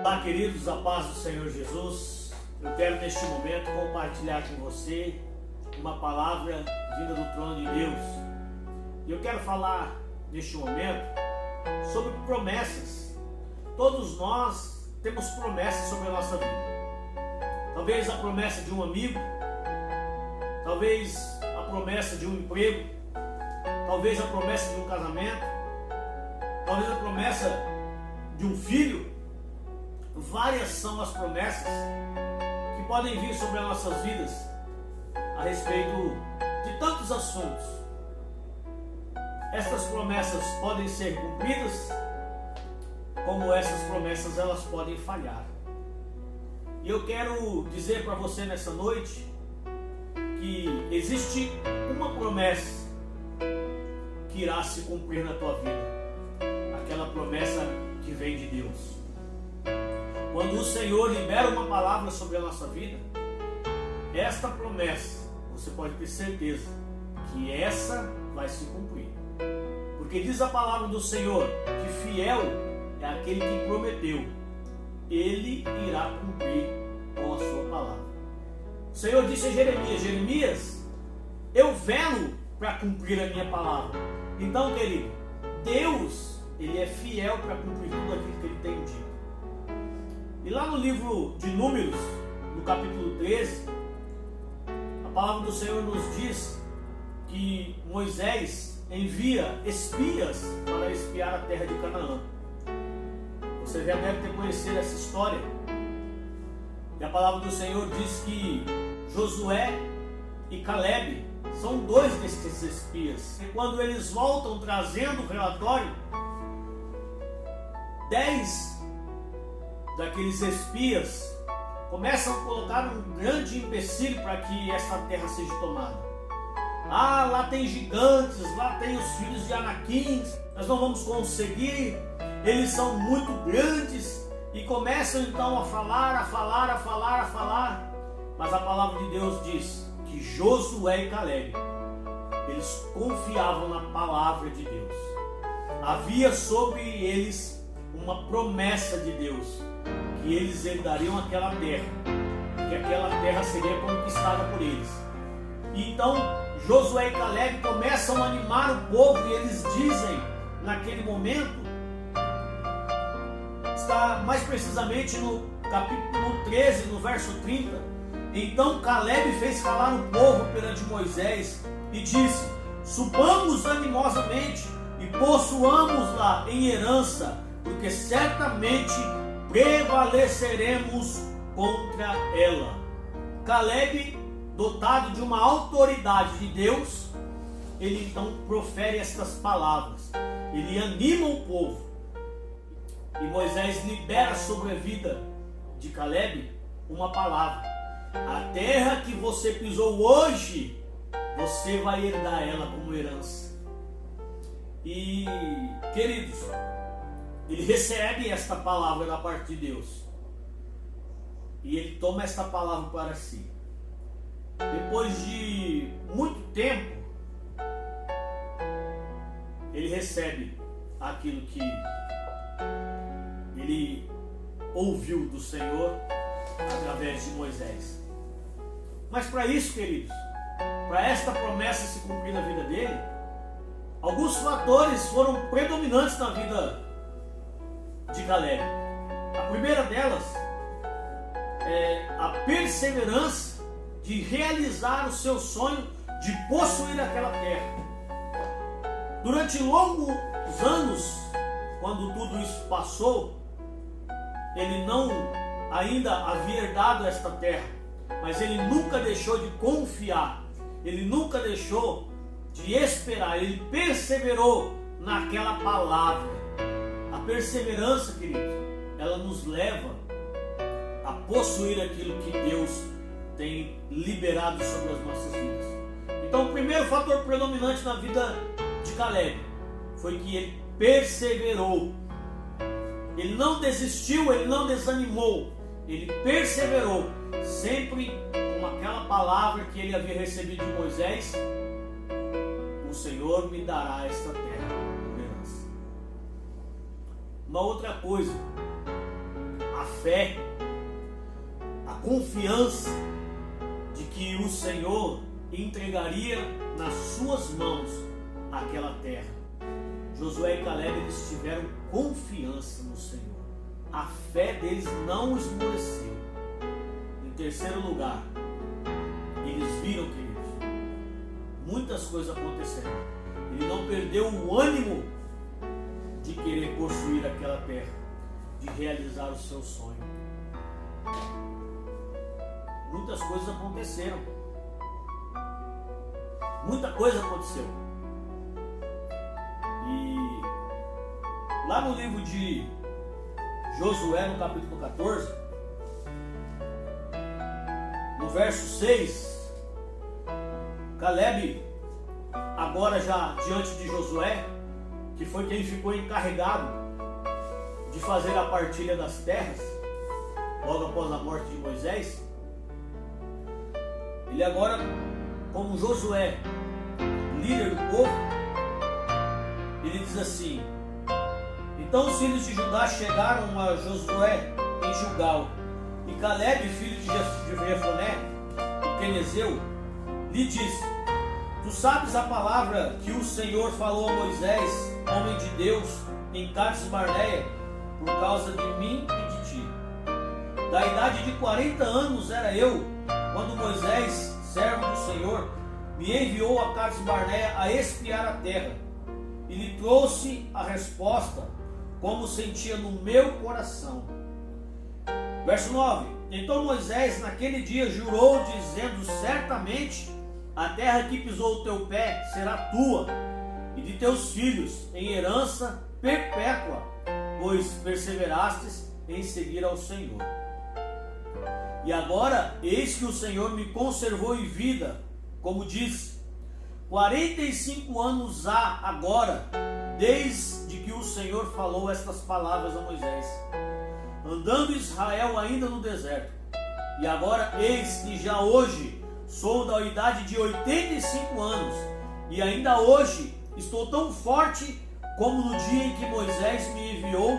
Olá, queridos, a paz do Senhor Jesus. Eu quero neste momento compartilhar com você uma palavra vinda do trono de Deus. E eu quero falar neste momento sobre promessas. Todos nós temos promessas sobre a nossa vida. Talvez a promessa de um amigo, talvez a promessa de um emprego, talvez a promessa de um casamento, talvez a promessa de um filho. Várias são as promessas que podem vir sobre as nossas vidas a respeito de tantos assuntos. Estas promessas podem ser cumpridas, como essas promessas elas podem falhar. E eu quero dizer para você nessa noite que existe uma promessa que irá se cumprir na tua vida, aquela promessa que vem de Deus. Quando o Senhor libera uma palavra sobre a nossa vida, esta promessa, você pode ter certeza que essa vai se cumprir. Porque diz a palavra do Senhor que fiel é aquele que prometeu, ele irá cumprir com a sua palavra. O Senhor disse a Jeremias: Jeremias, eu velo para cumprir a minha palavra. Então, querido, Deus, ele é fiel para cumprir tudo aquilo que ele tem dito. E lá no livro de Números, no capítulo 13, a palavra do Senhor nos diz que Moisés envia espias para espiar a terra de Canaã. Você já deve ter conhecido essa história. E a palavra do Senhor diz que Josué e Caleb são dois desses espias. E quando eles voltam trazendo o relatório, 10 daqueles espias começam a colocar um grande empecilho para que essa terra seja tomada. Ah, lá tem gigantes, lá tem os filhos de Anaquim, nós não vamos conseguir, eles são muito grandes. E começam então a falar. Mas a palavra de Deus diz que Josué e Caleb, eles confiavam na palavra de Deus. Havia sobre eles uma promessa de Deus, que eles herdariam aquela terra, que aquela terra seria conquistada por eles. E então Josué e Caleb começam a animar o povo, e eles dizem naquele momento, está mais precisamente no capítulo 13, no verso 30, então Caleb fez calar o povo perante Moisés e disse: subamos animosamente e possuamos-la em herança, porque certamente prevaleceremos contra ela. Caleb, dotado de uma autoridade de Deus, ele então profere estas palavras, ele anima o povo, e Moisés libera sobre a vida de Caleb uma palavra: a terra que você pisou hoje, você vai herdar ela como herança. E, queridos, ele recebe esta palavra da parte de Deus, e ele toma esta palavra para si. Depois de muito tempo, ele recebe aquilo que ele ouviu do Senhor através de Moisés. Mas para isso, queridos, para esta promessa se cumprir na vida dele, alguns fatores foram predominantes na vida de Caleb. A primeira delas é a perseverança de realizar o seu sonho de possuir aquela terra. Durante longos anos, quando tudo isso passou, ele não ainda havia herdado esta terra, mas ele nunca deixou de confiar, ele nunca deixou de esperar, ele perseverou naquela palavra. A perseverança, queridos, ela nos leva a possuir aquilo que Deus tem liberado sobre as nossas vidas. Então, o primeiro fator predominante na vida de Caleb foi que ele perseverou. Ele não desistiu, ele não desanimou, ele perseverou, sempre com aquela palavra que ele havia recebido de Moisés: o Senhor me dará esta terra por herança. Uma outra coisa, a fé, a confiança de que o Senhor entregaria nas suas mãos aquela terra. Josué e Caleb, eles tiveram confiança no Senhor. A fé deles não esmoreceu. Em terceiro lugar, eles viram, queridos, muitas coisas aconteceram. Ele não perdeu o ânimo de querer possuir aquela terra, de realizar o seu sonho. Muitas coisas aconteceram. Muita coisa aconteceu. E lá no livro de Josué, no capítulo 14, no verso 6, Caleb, agora já diante de Josué, que foi quem ficou encarregado de fazer a partilha das terras, logo após a morte de Moisés, ele agora, como Josué, líder do povo, ele diz assim: então os filhos de Judá chegaram a Josué em Gilgal, e Caleb, filho de Jefoné, o quenezeu, lhe disse: tu sabes a palavra que o Senhor falou a Moisés, homem de Deus, em Cades Barneia, por causa de mim e de ti. Da idade de 40 anos era eu, quando Moisés, servo do Senhor, me enviou a Cades Barneia a espiar a terra, e lhe trouxe a resposta, como sentia no meu coração. Verso 9: então Moisés naquele dia jurou, dizendo: certamente a terra que pisou o teu pé será tua e de teus filhos em herança perpétua, pois perseverastes em seguir ao Senhor. E agora, eis que o Senhor me conservou em vida, como disse. 45 anos há agora, desde que o Senhor falou estas palavras a Moisés, andando Israel ainda no deserto. E agora, eis que já hoje sou da idade de 85 anos, e ainda hoje estou tão forte como no dia em que Moisés me enviou.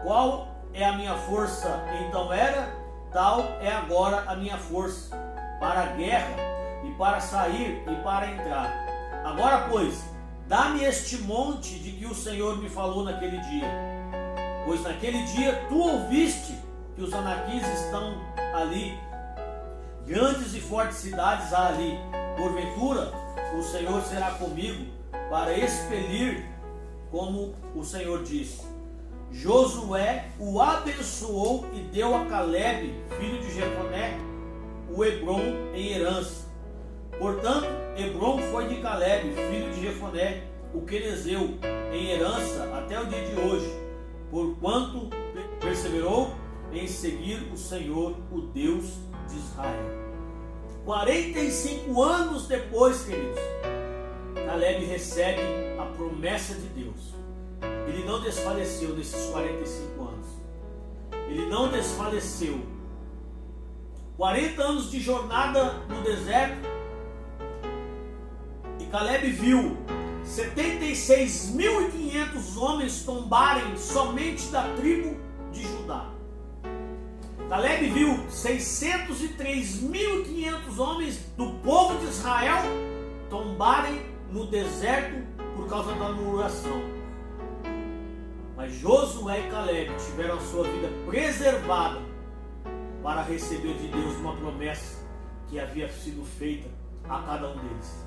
Qual é a minha força então era, tal é agora a minha força, para a guerra, e para sair e para entrar. Agora, pois, dá-me este monte de que o Senhor me falou naquele dia, pois naquele dia tu ouviste que os anaquis estão ali, grandes e fortes cidades há ali. Porventura, o Senhor será comigo para expelir, como o Senhor disse. Josué o abençoou e deu a Caleb, filho de Jefoné, o Hebron em herança. Portanto, Hebron foi de Caleb, filho de Jefoné, o quenezeu, em herança até o dia de hoje, porquanto perseverou em seguir o Senhor, o Deus de Israel. 45 anos depois, queridos, Caleb recebe a promessa de Deus. Ele não desfaleceu nesses 45 anos. Ele não desfaleceu. 40 anos de jornada no deserto, e Caleb viu 76.500 homens tombarem somente da tribo de Judá. Caleb viu 603.500 homens do povo de Israel tombarem no deserto por causa da murmuração. Mas Josué e Caleb tiveram a sua vida preservada para receber de Deus uma promessa que havia sido feita a cada um deles.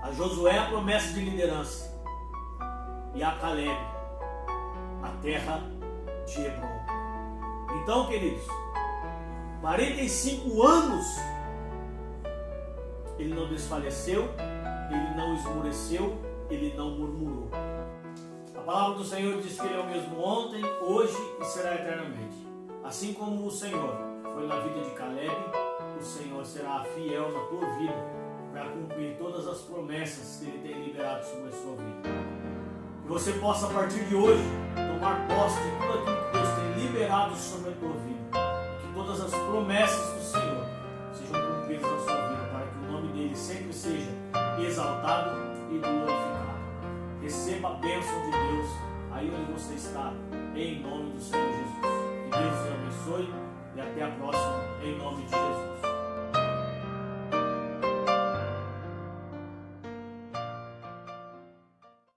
A Josué a promessa de liderança, e a Caleb a terra de Hebron. Então, queridos, 45 anos ele não desfaleceu, ele não esmoreceu, ele não murmurou. A palavra do Senhor diz que Ele é o mesmo ontem, hoje e será eternamente. Assim como o Senhor foi na vida de Caleb, o Senhor será fiel na tua vida para cumprir todas as promessas que Ele tem liberado sobre a sua vida. Que você possa, a partir de hoje, tomar posse de tudo aquilo que Deus tem liberado sobre a tua vida. E que todas as promessas do Senhor sejam cumpridas na sua vida, para que o nome dEle sempre seja exaltado e glorificado. Receba a bênção de Deus aí onde você está, em nome do Senhor Jesus. Deus os abençoe e até a próxima, em nome de Jesus.